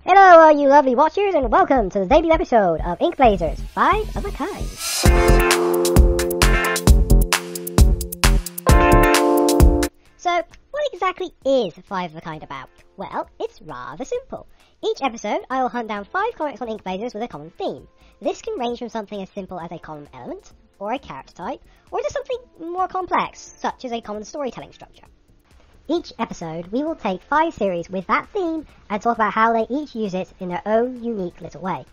Hello all you lovely watchers and welcome to the debut episode of Ink Blazers, 5 of a Kind. So, what exactly is 5 of a Kind about? Well, it's rather simple. Each episode I will hunt down 5 comics on Ink Blazers with a common theme. This can range from something as simple as a common element, or a character type, or to something more complex, such as a common storytelling structure. Each episode, we will take 5 series with that theme and talk about how they each use it in their own unique little way.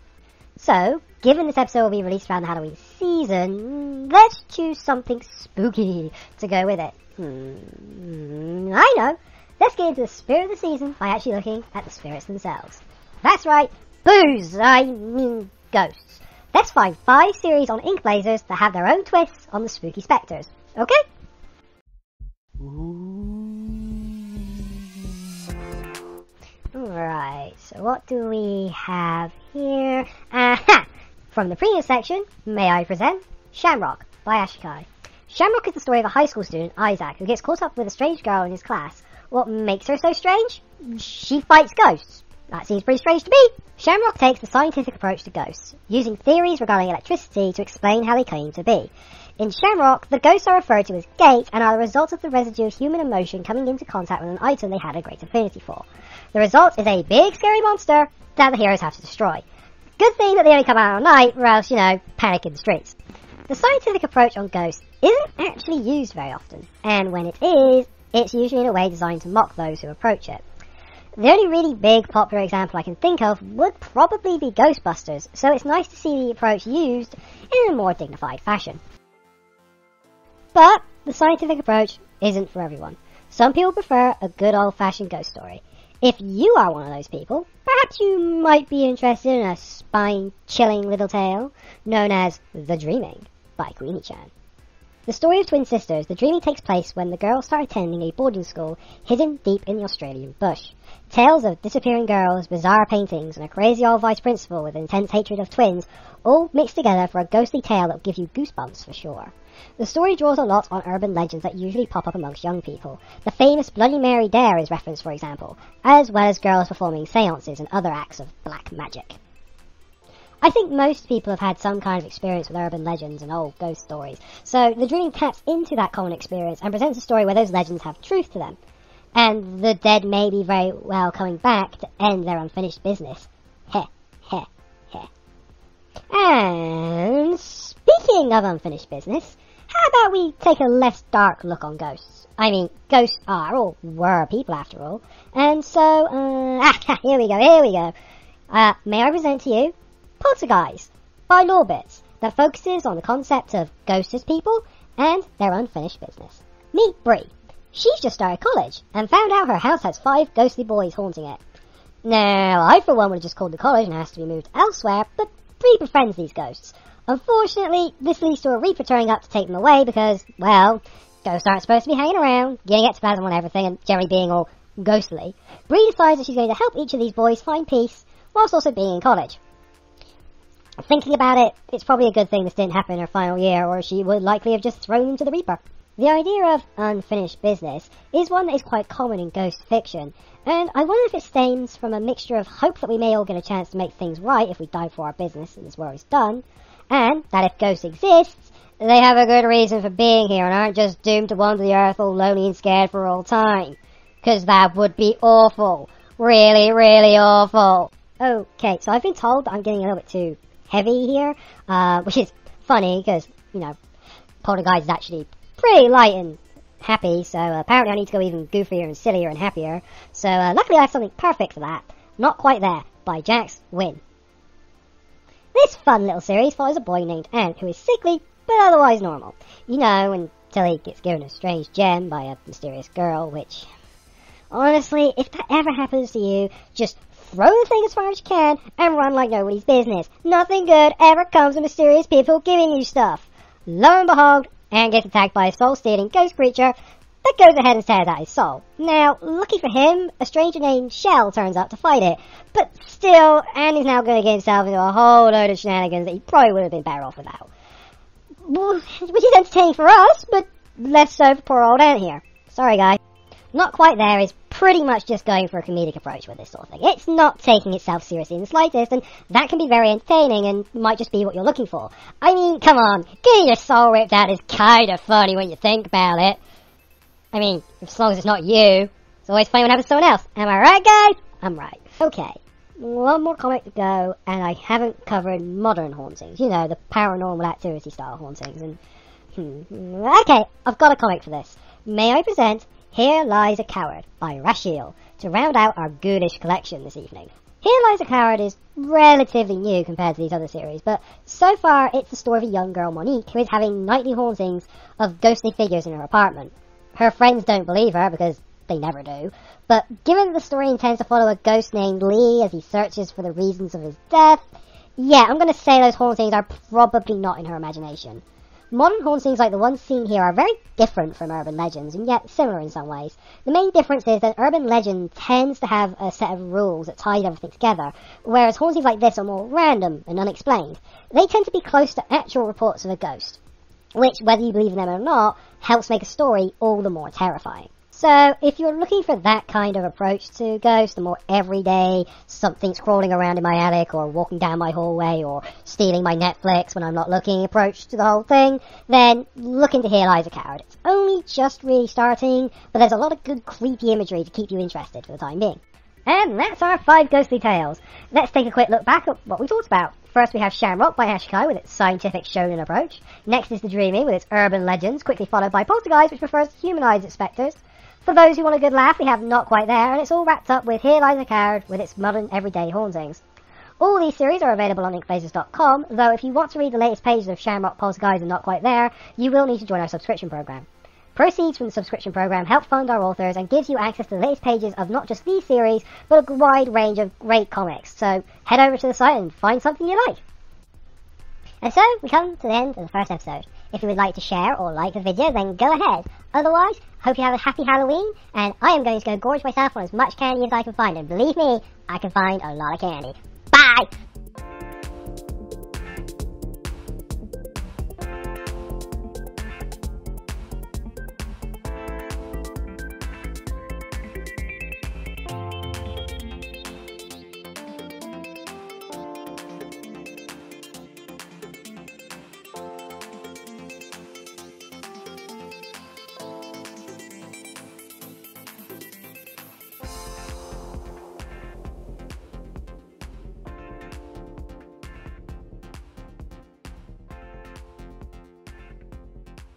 So, given this episode will be released around the Halloween season, let's choose something spooky to go with it. I know! Let's get into the spirit of the season by actually looking at the spirits themselves. That's right, booze! I mean ghosts. Let's find 5 series on Ink Blazers that have their own twists on the spooky spectres, okay? Alright, so what do we have here? Aha! From the previous section, may I present Shamrock by Ashikai. Shamrock is the story of a high school student, Isaac, who gets caught up with a strange girl in his class. What makes her so strange? She fights ghosts. That seems pretty strange to me. Shamrock takes the scientific approach to ghosts, using theories regarding electricity to explain how they came to be. In Shamrock, the ghosts are referred to as gates and are the result of the residue of human emotion coming into contact with an item they had a great affinity for. The result is a big scary monster that the heroes have to destroy. Good thing that they only come out at night, or else, panic in the streets. The scientific approach on ghosts isn't actually used very often, and when it is, it's usually in a way designed to mock those who approach it. The only really big popular example I can think of would probably be Ghostbusters, so it's nice to see the approach used in a more dignified fashion. But the scientific approach isn't for everyone. Some people prefer a good old-fashioned ghost story. If you are one of those people, perhaps you might be interested in a spine-chilling little tale known as The Dreaming by Queenie-chan. The story of twin sisters, The Dreaming takes place when the girls start attending a boarding school hidden deep in the Australian bush. Tales of disappearing girls, bizarre paintings, and a crazy old vice principal with intense hatred of twins all mixed together for a ghostly tale that will give you goosebumps for sure. The story draws a lot on urban legends that usually pop up amongst young people. The famous Bloody Mary Dare is referenced, for example, as well as girls performing seances and other acts of black magic. I think most people have had some kind of experience with urban legends and old ghost stories, so The Dreaming taps into that common experience and presents a story where those legends have truth to them. And the dead may be very well coming back to end their unfinished business. Heh, heh, heh. And speaking of unfinished business, how about we take a less dark look on ghosts? I mean, ghosts are, or were, people after all. And so, here we go. May I present to you Poltergeist by Lawbits, that focuses on the concept of ghosts as people and their unfinished business. Meet Bree. She's just started college and found out her house has 5 ghostly boys haunting it. Now, I for one would have just called the college and asked to be moved elsewhere, but Bree befriends these ghosts. Unfortunately, this leads to a Reaper turning up to take them away because, well, ghosts aren't supposed to be hanging around, getting ectoplasm on everything and generally being all ghostly. Bree decides that she's going to help each of these boys find peace whilst also being in college. Thinking about it, it's probably a good thing this didn't happen in her final year, or she would likely have just thrown them to the Reaper. The idea of unfinished business is one that is quite common in ghost fiction, and I wonder if it stems from a mixture of hope that we may all get a chance to make things right if we die for our business and this world is done, and that if ghosts exist, they have a good reason for being here and aren't just doomed to wander the earth all lonely and scared for all time. 'Cause that would be awful. Really, really awful. Okay, so I've been told that I'm getting a little bit too heavy here, which is funny because, Poltergeist is actually pretty light and happy, so apparently I need to go even goofier and sillier and happier. So luckily I have something perfect for that. Not Quite There by Jax Wynn. This fun little series follows a boy named Ant who is sickly but otherwise normal. Until he gets given a strange gem by a mysterious girl, which, honestly, if that ever happens to you, just throw the thing as far as you can and run like nobody's business. Nothing good ever comes of mysterious people giving you stuff. Lo and behold, Ant gets attacked by a soul-stealing ghost creature that goes ahead and tears out his soul. Now, lucky for him, a stranger named Shell turns up to fight it. But still, Ant is now going to get himself into a whole load of shenanigans that he probably would have been better off without. Which is entertaining for us, but less so for poor old Ant here. Sorry, guys. Not Quite There is pretty much just going for a comedic approach with this sort of thing. It's not taking itself seriously in the slightest, and that can be very entertaining and might just be what you're looking for. I mean, come on, getting your soul ripped out is kind of funny when you think about it. I mean, as long as it's not you, it's always funny when it happens to someone else. Am I right, guys? I'm right. Okay, one more comic to go, and I haven't covered modern hauntings. You know, the paranormal activity style hauntings. And okay, I've got a comic for this. May I present Here Lies a Coward by Rashiel to round out our ghoulish collection this evening. Here Lies a Coward is relatively new compared to these other series, but so far it's the story of a young girl, Monique, who is having nightly hauntings of ghostly figures in her apartment. Her friends don't believe her because they never do, but given that the story intends to follow a ghost named Lee as he searches for the reasons of his death, yeah, I'm going to say those hauntings are probably not in her imagination. Modern hauntings like the ones seen here are very different from urban legends, and yet similar in some ways. The main difference is that urban legend tends to have a set of rules that ties everything together, whereas hauntings like this are more random and unexplained. They tend to be close to actual reports of a ghost, which, whether you believe in them or not, helps make a story all the more terrifying. So, if you're looking for that kind of approach to ghosts, the more everyday, something's crawling around in my attic, or walking down my hallway, or stealing my Netflix when I'm not looking approach to the whole thing, then look into Here Lies a Coward. It's only just really starting, but there's a lot of good creepy imagery to keep you interested for the time being. And that's our 5 ghostly tales. Let's take a quick look back at what we talked about. First we have Shamrock by Ashikai with its scientific shonen approach. Next is The Dreaming with its urban legends, quickly followed by Poltergeist, which prefers to humanise its spectres. For those who want a good laugh, we have Not Quite There, and it's all wrapped up with Here Lies a Coward with its modern everyday hauntings. All these series are available on inkblazers.com, though if you want to read the latest pages of Shamrock, Poltergeist and Not Quite There, you will need to join our subscription program. Proceeds from the subscription program help fund our authors and gives you access to the latest pages of not just these series, but a wide range of great comics. So head over to the site and find something you like. And so we come to the end of the first episode. If you would like to share or like the video, then go ahead. Otherwise, hope you have a happy Halloween, and I am going to go gorge myself on as much candy as I can find, and believe me, I can find a lot of candy. Bye!